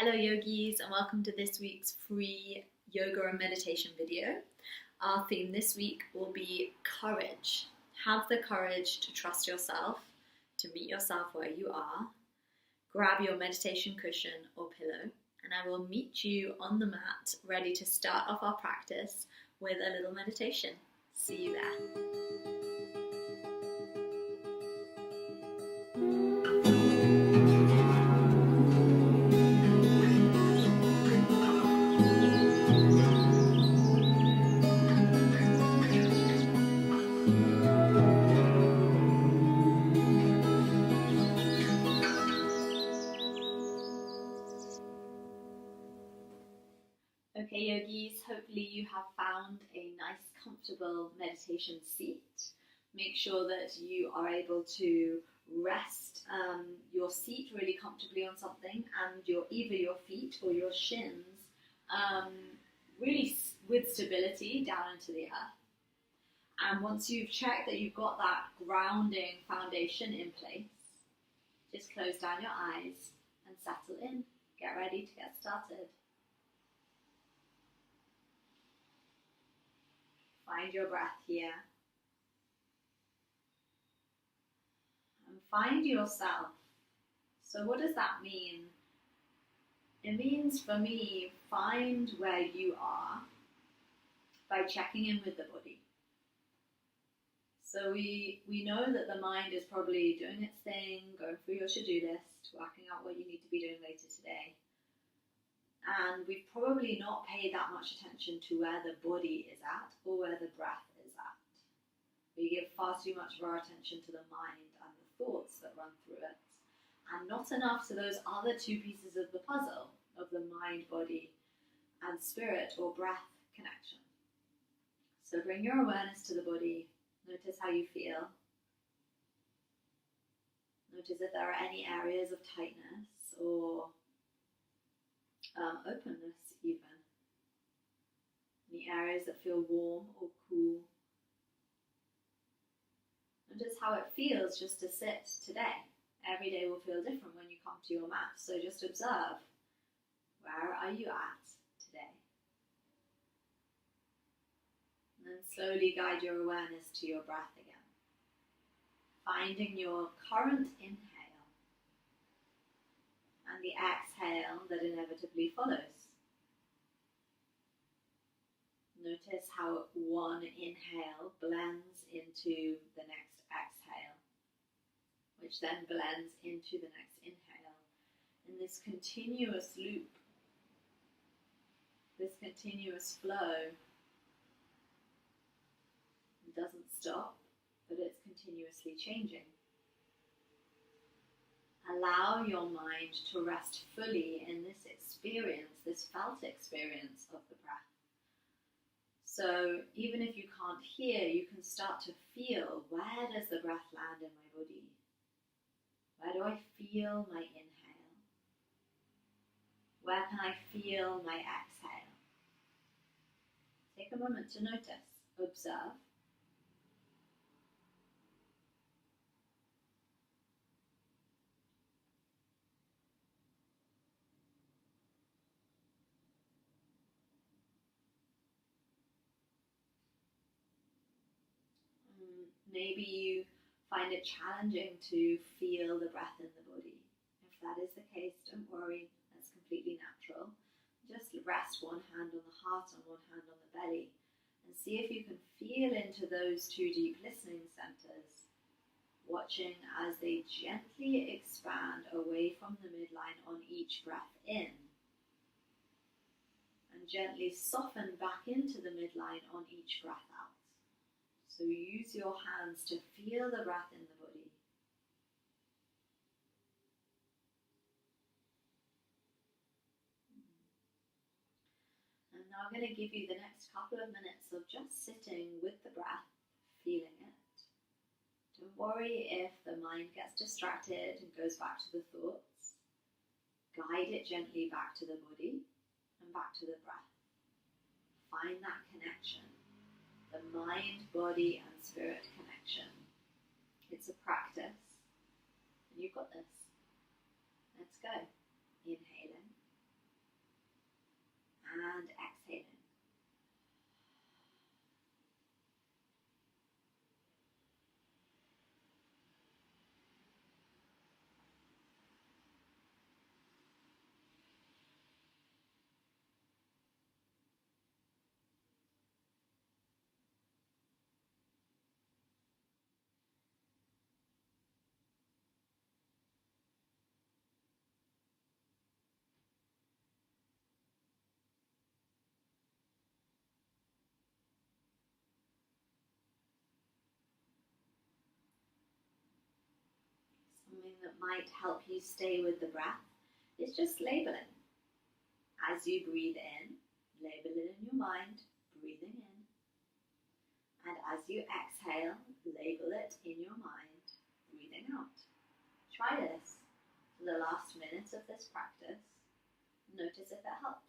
Hello yogis, and welcome to this week's free yoga and meditation video. Our theme this week will be courage. Have the courage to trust yourself, to meet yourself where you are. Grab your meditation cushion or pillow, and I will meet you on the mat ready to start off our practice with a little meditation. See you there. Okay yogis, hopefully you have found a nice comfortable meditation seat. Make sure that you are able to rest your seat really comfortably on something and either your feet or your shins really with stability down into the earth. And once you've checked that you've got that grounding foundation in place, just close down your eyes and settle in. Get ready to get started. Find your breath here. And find yourself. So what does that mean? It means for me, find where you are by checking in with the body. So we know that the mind is probably doing its thing, going through your to-do list, working out what you need to be doing later today. And we've probably not paid that much attention to where the body is at or where the breath is at. We give far too much of our attention to the mind and the thoughts that run through it, and not enough to those other two pieces of the puzzle of the mind, body, and spirit or breath connection. So bring your awareness to the body. Notice how you feel. Notice if there are any areas of tightness or openness even. Any areas that feel warm or cool. Notice how it feels just to sit today. Every day will feel different when you come to your mat, so just observe. Where are you at today? And then slowly guide your awareness to your breath again. Finding your current inhale and the exhale that inevitably follows. Notice how one inhale blends into the next exhale, which then blends into the next inhale. In this continuous loop, this continuous flow, it doesn't stop, but it's continuously changing. Allow your mind to rest fully in this experience, this felt experience of the breath. So even if you can't hear, you can start to feel, where does the breath land in my body? Where do I feel my inhale? Where can I feel my exhale? Take a moment to notice, observe. Maybe you find it challenging to feel the breath in the body. If that is the case, don't worry, that's completely natural. Just rest one hand on the heart and one hand on the belly and see if you can feel into those two deep listening centers, watching as they gently expand away from the midline on each breath in and gently soften back into the midline on each breath out. So use your hands to feel the breath in the body. And now I'm going to give you the next couple of minutes of just sitting with the breath, feeling it. Don't worry if the mind gets distracted and goes back to the thoughts. Guide it gently back to the body and back to the breath. Find that connection. The mind, body, and spirit connection. It's a practice, and you've got this. Let's go. Inhaling and exhaling. Something that might help you stay with the breath is just labeling. As you breathe in, label it in your mind, breathing in. And as you exhale, label it in your mind, breathing out. Try this for the last minute of this practice. Notice if it helps.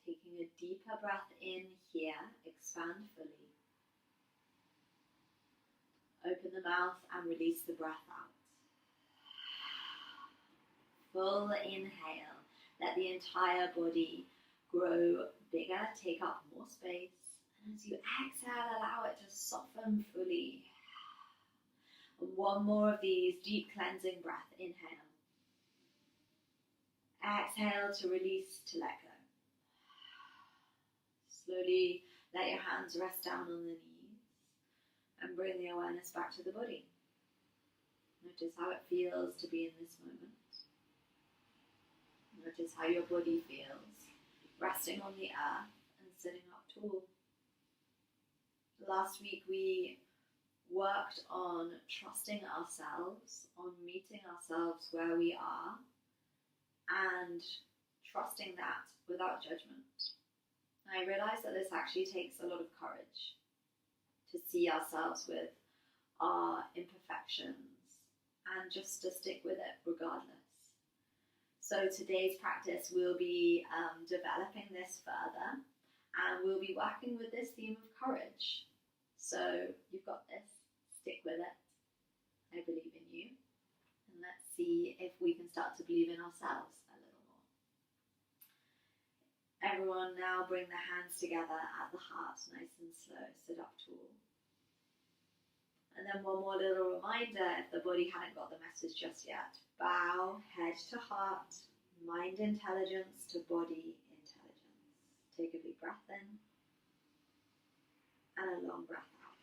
Taking a deeper breath in here, expand fully. Open the mouth and release the breath out. Full inhale. Let the entire body grow bigger, take up more space. And as you exhale, allow it to soften fully. And one more of these deep cleansing breath. Inhale. Exhale to release, to let go. Slowly let your hands rest down on the knees and bring the awareness back to the body. Notice how it feels to be in this moment. Notice how your body feels, resting on the earth and sitting up tall. Last week we worked on trusting ourselves, on meeting ourselves where we are, and trusting that without judgment. I realized that this actually takes a lot of courage to see ourselves with our imperfections and just to stick with it regardless. So today's practice we'll be developing this further, and we'll be working with this theme of courage. So you've got this, stick with it. I believe in you, and let's see if we can start to believe in ourselves a little more. Everyone now bring the hands together at the heart, nice and slow, sit up tall. And then one more little reminder, if the body hadn't got the message just yet. Bow, head to heart, mind intelligence to body intelligence. Take a big breath in and a long breath out.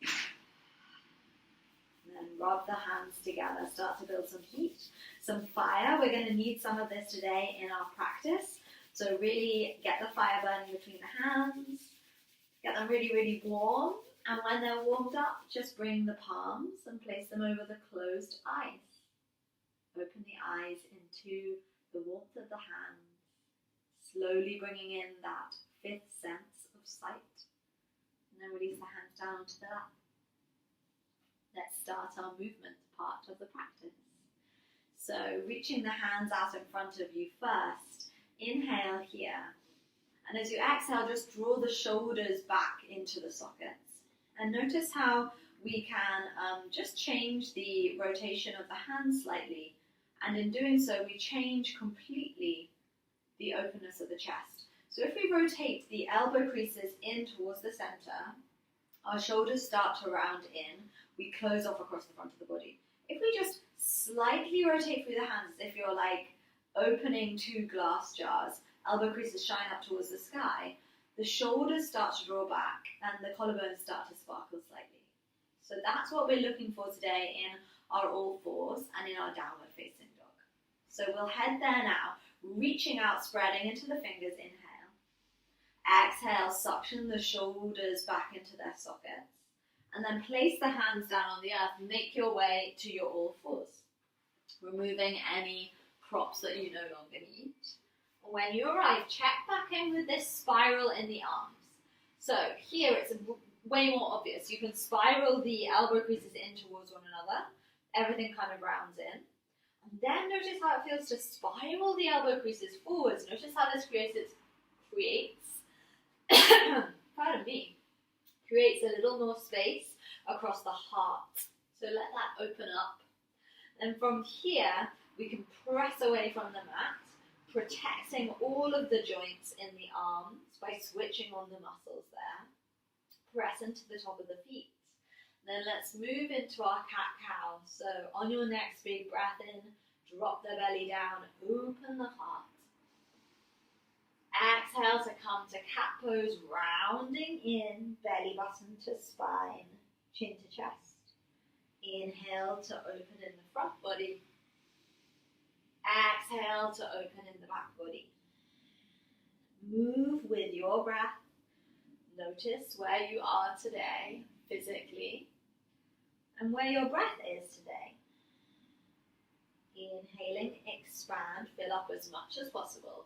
And then rub the hands together, start to build some heat, some fire. We're going to need some of this today in our practice. So really get the fire burning between the hands, get them really, really warm. And when they're warmed up, just bring the palms and place them over the closed eyes. Open the eyes into the warmth of the hands, slowly bringing in that fifth sense of sight. And then release the hands down to the lap. Let's start our movement part of the practice. So reaching the hands out in front of you first. Inhale here. And as you exhale, just draw the shoulders back into the sockets. And notice how we can just change the rotation of the hands slightly. And in doing so, we change completely the openness of the chest. So if we rotate the elbow creases in towards the center, our shoulders start to round in, we close off across the front of the body. If we just slightly rotate through the hands, as if you're like opening two glass jars, elbow creases shine up towards the sky, the shoulders start to draw back and the collarbones start to sparkle slightly. So that's what we're looking for today in our all fours and in our downward facing dog. So we'll head there now, reaching out, spreading into the fingers, inhale. Exhale, suction the shoulders back into their sockets. And then place the hands down on the earth, make your way to your all fours, removing any props that you no longer need. When you arrive, check back in with this spiral in the arms. So here it's way more obvious. You can spiral the elbow creases in towards one another. Everything kind of rounds in. And then notice how it feels to spiral the elbow creases forwards. Notice how this creates pardon me, creates a little more space across the heart. So let that open up. And from here, we can press away from the mat, protecting all of the joints in the arms by switching on the muscles there. Press into the top of the feet. Then let's move into our cat-cow. So on your next big breath in, drop the belly down, open the heart. Exhale to come to cat pose, rounding in, belly button to spine, chin to chest. Inhale to open in the front body. Exhale to open in the back body. Move with your breath. Notice where you are today, physically, and where your breath is today. Inhaling, expand, fill up as much as possible.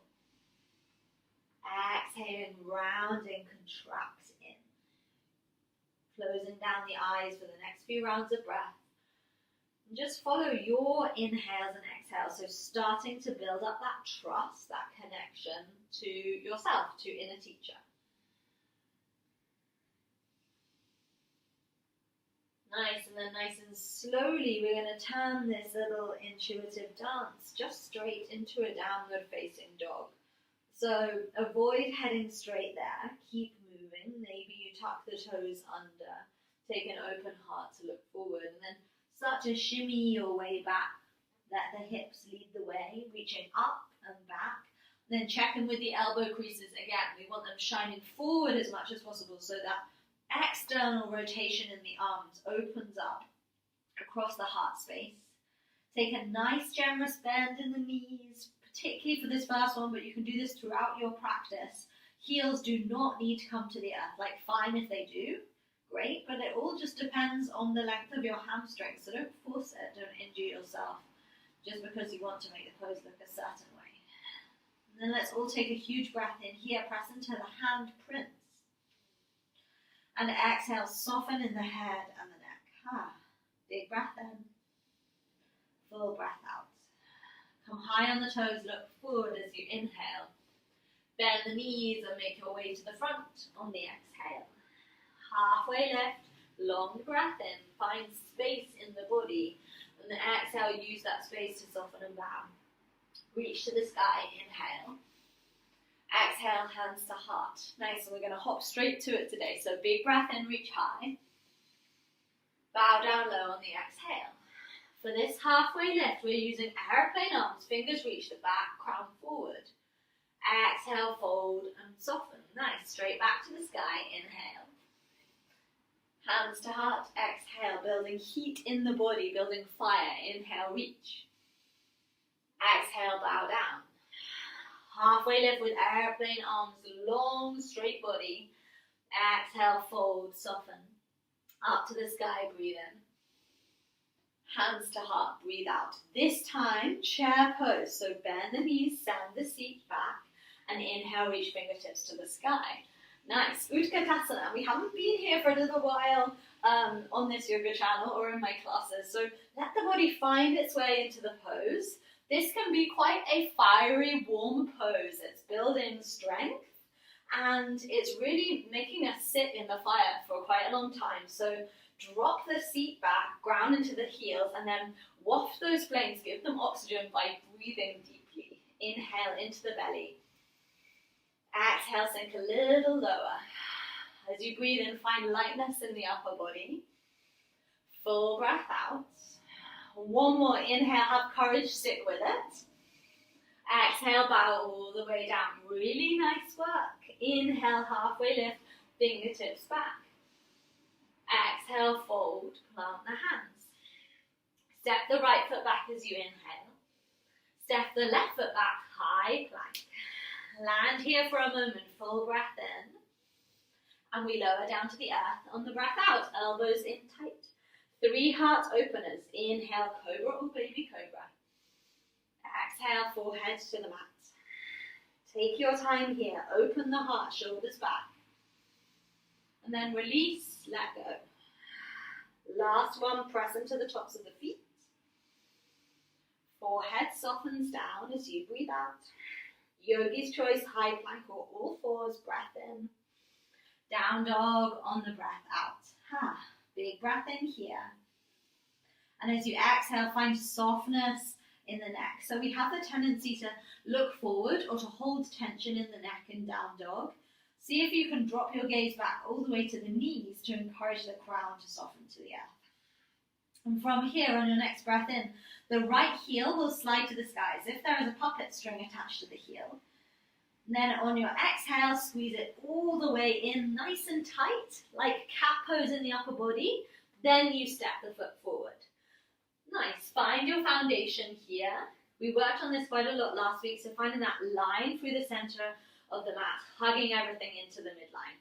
Exhaling, rounding, contract in. Closing down the eyes for the next few rounds of breath. And just follow your inhales and exhales, so starting to build up that trust, that connection to yourself, to inner teacher. Nice, and then nice and slowly we're going to turn this little intuitive dance just straight into a downward facing dog. So avoid heading straight there, keep moving, maybe you tuck the toes under, take an open heart to look forward, and then start to shimmy your way back. Let the hips lead the way, reaching up and back. Then check in with the elbow creases again. We want them shining forward as much as possible so that external rotation in the arms opens up across the heart space. Take a nice generous bend in the knees, particularly for this first one, but you can do this throughout your practice. Heels do not need to come to the earth. Like, fine if they do, great, but it all just depends on the length of your hamstrings, so don't force it, don't injure yourself just because you want to make the pose look a certain way. And then let's all take a huge breath in here, press into the hand prints. And exhale, soften in the head and the neck. Big breath in. Full breath out. Come high on the toes, look forward as you inhale. Bend the knees and make your way to the front on the exhale. Halfway lift, long breath in, find space in the body. And the exhale, use that space to soften and bow. Reach to the sky, inhale. Exhale, hands to heart. Nice, and we're going to hop straight to it today. So big breath in, reach high. Bow down low on the exhale. For this halfway lift, we're using airplane arms, fingers reach the back, crown forward. Exhale, fold and soften. Nice, straight back to the sky, inhale. Hands to heart, exhale, building heat in the body, building fire. Inhale, reach. Exhale, bow down. Halfway lift with airplane arms, long, straight body. Exhale, fold, soften. Up to the sky, breathe in. Hands to heart, breathe out. This time, chair pose. So bend the knees, send the seat back, and inhale, reach fingertips to the sky. Nice. Utkatasana. We haven't been here for a little while on this yoga channel or in my classes. So let the body find its way into the pose. This can be quite a fiery, warm pose. It's building strength and it's really making us sit in the fire for quite a long time. So drop the seat back, ground into the heels, and then waft those flames. Give them oxygen by breathing deeply. Inhale into the belly. Exhale, sink a little lower. As you breathe in, find lightness in the upper body. Full breath out. One more inhale, have courage, sit with it. Exhale, bow all the way down. Really nice work. Inhale, halfway lift, fingertips back. Exhale, fold, plant the hands. Step the right foot back as you inhale. Step the left foot back, high plank. Land here for a moment, full breath in. And we lower down to the earth on the breath out, elbows in tight. 3 heart openers. Inhale, cobra or baby cobra. Exhale, forehead to the mat. Take your time here. Open the heart, shoulders back. And then release, let go. Last one, press into the tops of the feet. Forehead softens down as you breathe out. Yogi's choice, high plank or all fours, breath in. Down dog on the breath out. Big breath in here. And as you exhale, find softness in the neck. So we have the tendency to look forward or to hold tension in the neck in down dog. See if you can drop your gaze back all the way to the knees to encourage the crown to soften to the earth. And from here, on your next breath in, the right heel will slide to the sky as if there is a puppet string attached to the heel. And then on your exhale, squeeze it all the way in, nice and tight, like cat pose in the upper body. Then you step the foot forward. Nice. Find your foundation here. We worked on this quite a lot last week, so finding that line through the center of the mat, hugging everything into the midline.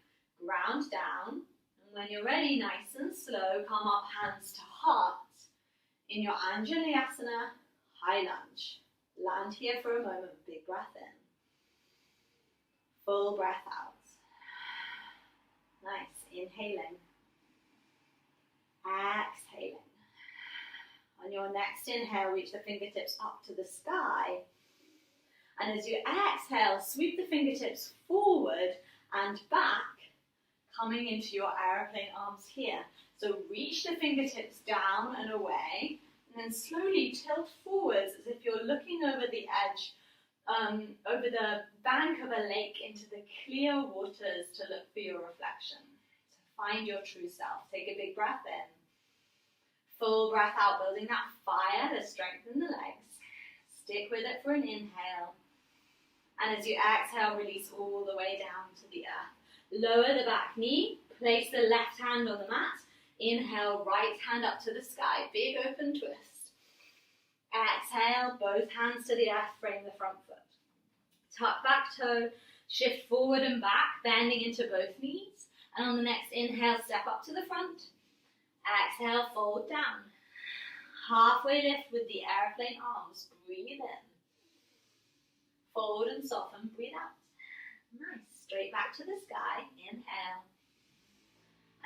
Ground down, and when you're ready, nice and slow, come up, hands to heart. In your Anjalayasana, high lunge. Land here for a moment, big breath in. Full breath out. Nice, inhaling. Exhaling. On your next inhale, reach the fingertips up to the sky. And as you exhale, sweep the fingertips forward and back, coming into your aeroplane arms here. So reach the fingertips down and away, and then slowly tilt forwards as if you're looking over the edge, over the bank of a lake into the clear waters to look for your reflection. So find your true self. Take a big breath in. Full breath out, building that fire to strengthen the legs. Stick with it for an inhale. And as you exhale, release all the way down to the earth. Lower the back knee, place the left hand on the mat. Inhale, right hand up to the sky, big open twist. Exhale, both hands to the earth, frame the front foot. Tuck back toe, shift forward and back, bending into both knees. And on the next inhale, step up to the front. Exhale, fold down. Halfway lift with the airplane arms, breathe in. Fold and soften, breathe out. Nice, straight back to the sky, inhale.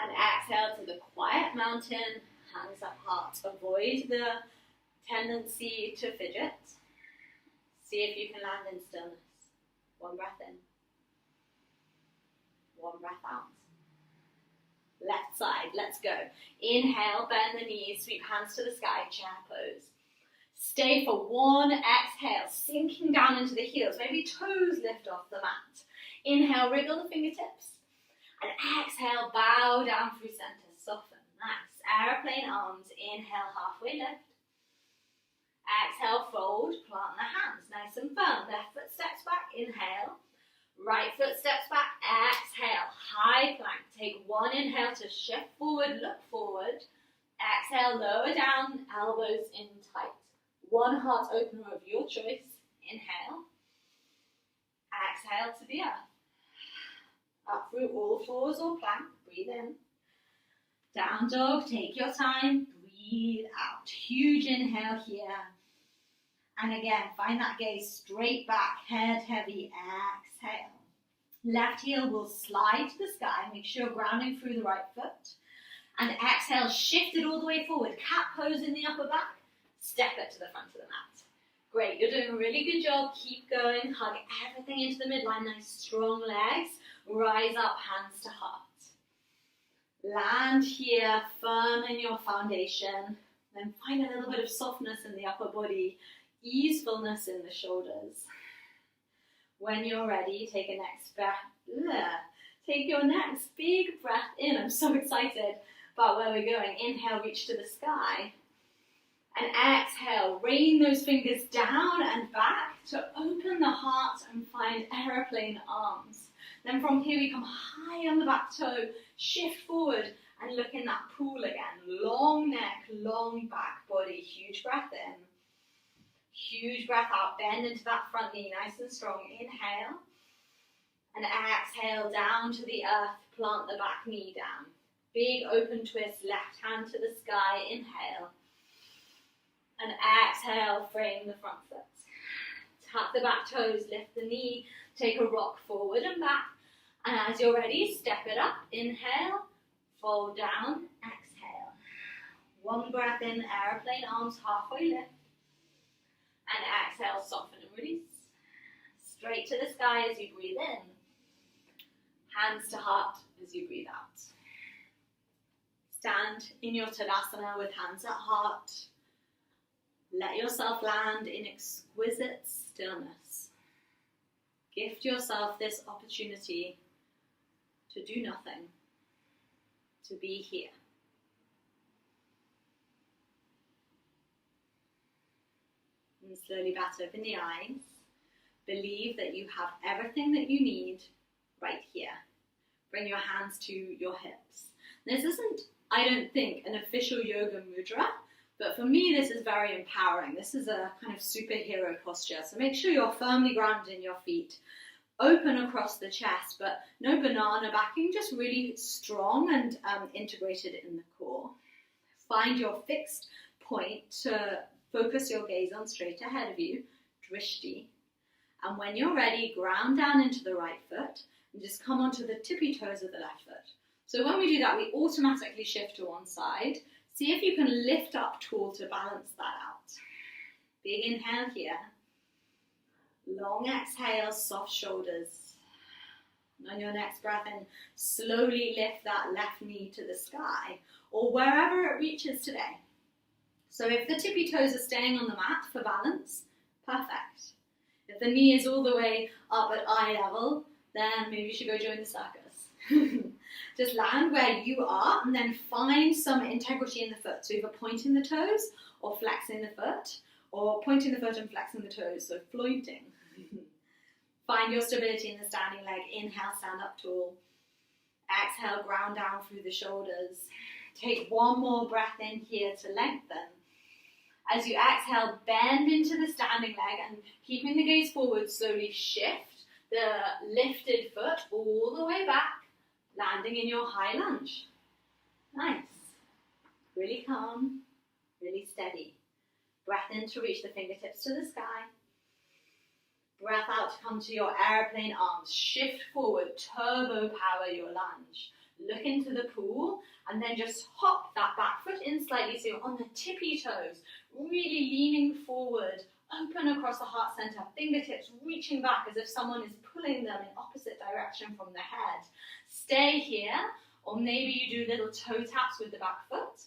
And exhale to the quiet mountain, hands up heart. Avoid the tendency to fidget. See if you can land in stillness. One breath in. One breath out. Left side, let's go. Inhale, bend the knees, sweep hands to the sky, chair pose. Stay for one exhale, sinking down into the heels. Maybe toes lift off the mat. Inhale, wriggle the fingertips. And exhale, bow down through center, soften. Nice. Airplane arms, inhale, halfway lift. Exhale, fold, plant the hands, nice and firm. Left foot steps back, inhale. Right foot steps back, exhale, high plank. Take one inhale to shift forward, look forward. Exhale, lower down, elbows in tight. One heart opener of your choice. Inhale. Exhale to the earth. Up through all fours or plank, breathe in. Down dog, take your time, breathe out. Huge inhale here. And again, find that gaze straight back, head heavy, exhale. Left heel will slide to the sky, make sure you're grounding through the right foot. And exhale, shift it all the way forward. Cat pose in the upper back, step it to the front of the mat. Great, you're doing a really good job. Keep going, hug everything into the midline, nice strong legs. Rise up, hands to heart. Land here, firm in your foundation. Then find a little bit of softness in the upper body, easefulness in the shoulders. When you're ready, take a next breath. Take your next big breath in. I'm so excited about where we're going. Inhale, reach to the sky. And exhale, rain those fingers down and back to open the heart and find aeroplane arms. Then from here we come high on the back toe, shift forward and look in that pool again. Long neck, long back body. Huge breath in. Huge breath out. Bend into that front knee, nice and strong. Inhale. And exhale down to the earth. Plant the back knee down. Big open twist, left hand to the sky. Inhale. And exhale, frame the front foot. Tap the back toes, lift the knee. Take a rock forward and back. And as you're ready, step it up. Inhale. Fold down, exhale. One breath in, airplane arms halfway lift. And exhale, soften and release. Straight to the sky as you breathe in. Hands to heart as you breathe out. Stand in your Tadasana with hands at heart. Let yourself land in exquisite stillness. Gift yourself this opportunity to do nothing. To be here. And slowly bat open the eyes. Believe that you have everything that you need right here. Bring your hands to your hips. This isn't, I don't think, an official yoga mudra, but for me this is very empowering. This is a kind of superhero posture. So make sure you're firmly grounded in your feet. Open across the chest, but no banana backing, just really strong and integrated in the core. Find your fixed point to focus your gaze on straight ahead of you, drishti. And when you're ready, ground down into the right foot and just come onto the tippy toes of the left foot. So when we do that, we automatically shift to one side. See if you can lift up tall to balance that out. Big inhale here. Long exhale, soft shoulders. And on your next breath in, slowly lift that left knee to the sky or wherever it reaches today. So if the tippy toes are staying on the mat for balance, perfect. If the knee is all the way up at eye level, then maybe you should go join the circus. Just land where you are and then find some integrity in the foot. So either pointing the toes or flexing the foot, or pointing the foot and flexing the toes, so floating. Find your stability in the standing leg. Inhale, stand up tall. Exhale, ground down through the shoulders. Take one more breath in here to lengthen. As you exhale, bend into the standing leg and keeping the gaze forward, slowly shift the lifted foot all the way back, landing in your high lunge. Nice. Really calm, really steady. Breath in to reach the fingertips to the sky. Breath out to come to your airplane arms. Shift forward, turbo power your lunge. Look into the pool and then just hop that back foot in slightly so you're on the tippy toes, really leaning forward, open across the heart center, fingertips reaching back as if someone is pulling them in opposite direction from the head. Stay here, or maybe you do little toe taps with the back foot,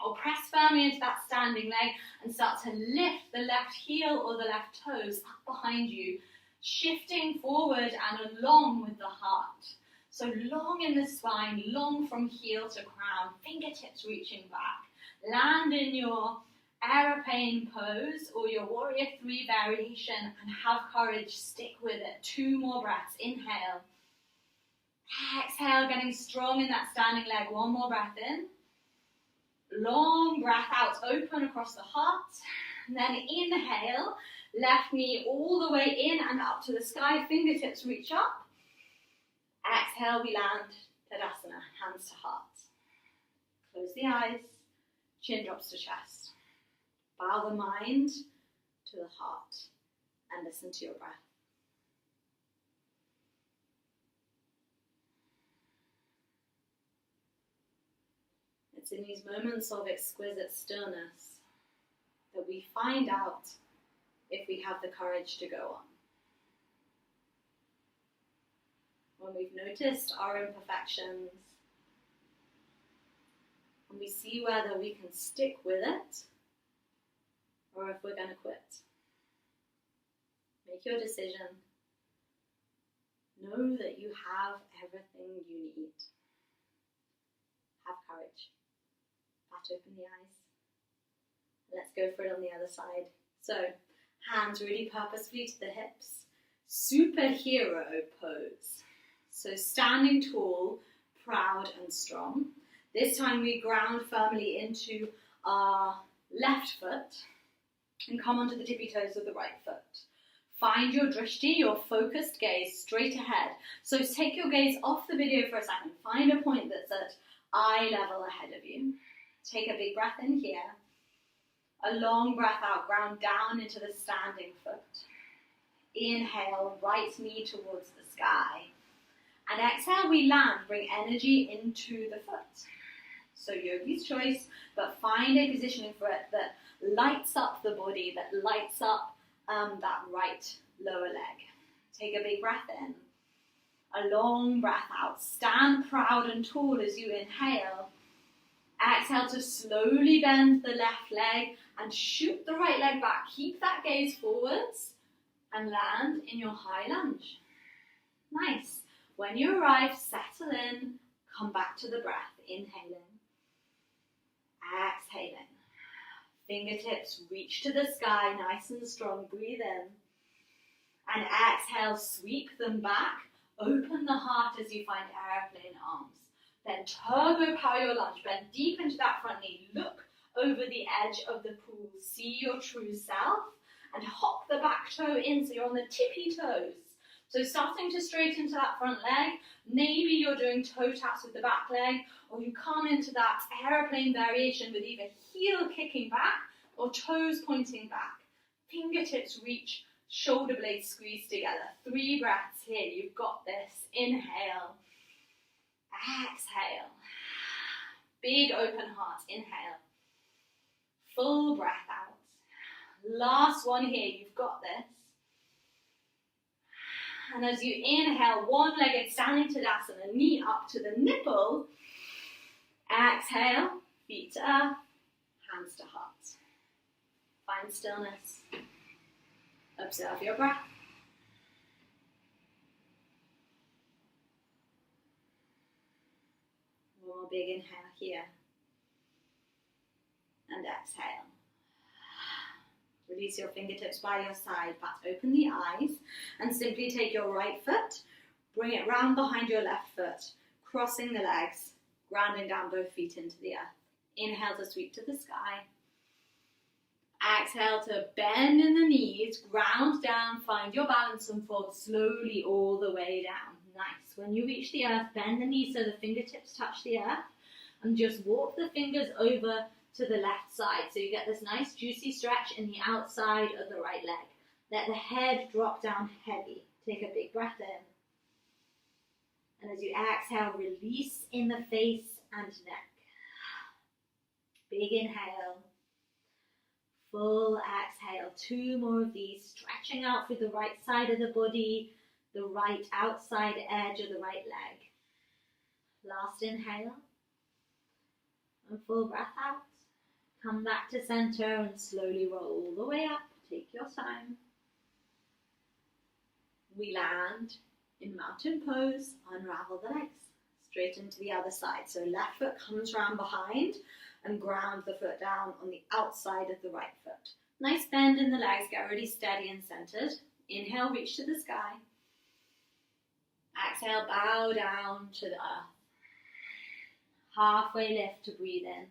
or press firmly into that standing leg and start to lift the left heel or the left toes up behind you, shifting forward and along with the heart. So long in the spine, long from heel to crown, fingertips reaching back. Land in your aeroplane pose or your warrior 3 variation and have courage, stick with it. 2 more breaths, inhale. Exhale, getting strong in that standing leg. 1 more breath in. Long breath out, open across the heart. And then inhale, left knee all the way in and up to the sky, fingertips reach up. Exhale, we land Tadasana, hands to heart. Close the eyes, chin drops to chest. Bow the mind to the heart and listen to your breath. It's in these moments of exquisite stillness that we find out if we have the courage to go on. When we've noticed our imperfections, and we see whether we can stick with it or if we're going to quit. Make your decision. Know that you have everything you need. Have courage. Pat open the eyes. Let's go for it on the other side. So, Hands really purposefully to the hips. Superhero pose. So standing tall, proud and strong. This time we ground firmly into our left foot and come onto the tippy toes of the right foot. Find your drishti, your focused gaze, straight ahead. So take your gaze off the video for a second. Find a point that's at eye level ahead of you. Take a big breath in here. A long breath out, ground down into the standing foot. Inhale, right knee towards the sky. And exhale, we land, bring energy into the foot. So yogi's choice, but find a positioning for it that lights up the body, that lights up that right lower leg. Take a big breath in. A long breath out. Stand proud and tall as you inhale. Exhale to slowly bend the left leg and shoot the right leg back. Keep that gaze forwards and land in your high lunge. Nice. When you arrive, settle in, come back to the breath. Inhaling. Exhaling. Fingertips reach to the sky, nice and strong. Breathe in. And exhale, sweep them back. Open the heart as you find airplane arms. Then turbo power your lunge. Bend deep into that front knee. Look over the edge of the pool. See your true self. And hop the back toe in so you're on the tippy toes. So starting to straighten into that front leg. Maybe you're doing toe taps with the back leg. Or you come into that aeroplane variation with either heel kicking back or toes pointing back. Fingertips reach, shoulder blades squeeze together. 3 breaths here. You've got this. Inhale. Exhale. Big open heart. Inhale. Full breath out. Last one here. You've got this. And as you inhale, one-legged standing Tadasana, knee up to the nipple. Exhale, feet to earth, hands to heart. Find stillness. Observe your breath. One more big inhale here. And exhale. Release your fingertips by your side, but open the eyes and simply take your right foot, bring it round behind your left foot, crossing the legs, grounding down both feet into the earth. Inhale to sweep to the sky. Exhale to bend in the knees, ground down, find your balance and fall slowly all the way down. Nice. When you reach the earth, bend the knees so the fingertips touch the earth and just walk the fingers over to the left side. So you get this nice juicy stretch in the outside of the right leg. Let the head drop down heavy. Take a big breath in. And as you exhale, release in the face and neck. Big inhale. Full exhale. 2 more of these. Stretching out through the right side of the body, the right outside edge of the right leg. Last inhale. And full breath out. Come back to center and slowly roll the way up. Take your time. We land in mountain pose. Unravel the legs. Straighten to the other side. So left foot comes round behind and ground the foot down on the outside of the right foot. Nice bend in the legs. Get really steady and centered. Inhale, reach to the sky. Exhale, bow down to the earth. Halfway lift to breathe in.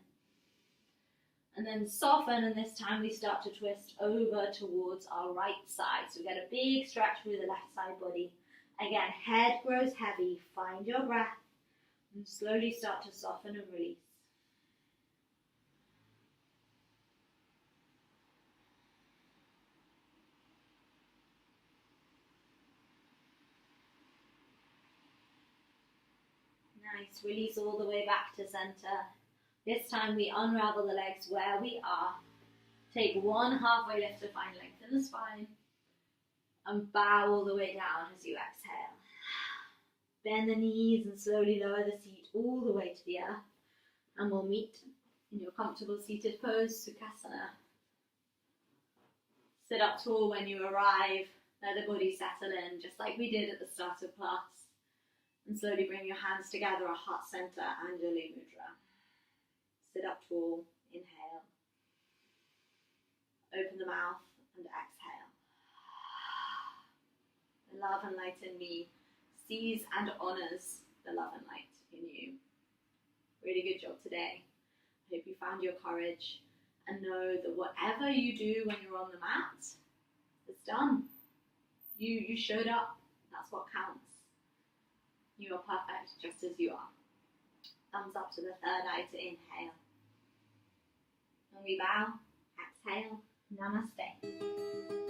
And then soften, and this time we start to twist over towards our right side. So we get a big stretch through the left side body. Again, head grows heavy. Find your breath and slowly start to soften and release. Nice. Release all the way back to center. This time we unravel the legs where we are. Take one halfway lift to find length in the spine. And bow all the way down as you exhale. Bend the knees and slowly lower the seat all the way to the earth. And we'll meet in your comfortable seated pose, Sukhasana. Sit up tall when you arrive. Let the body settle in, just like we did at the start of class. And slowly bring your hands together, a heart center, Anjali Mudra. Sit up tall, inhale. Open the mouth and exhale. love and light in me sees and honors the love and light in you. Really good job today. I hope you found your courage and know that whatever you do when you're on the mat, it's done. You showed up. That's what counts. You are perfect just as you are. Thumbs up to the third eye to inhale. And we bow, exhale, namaste.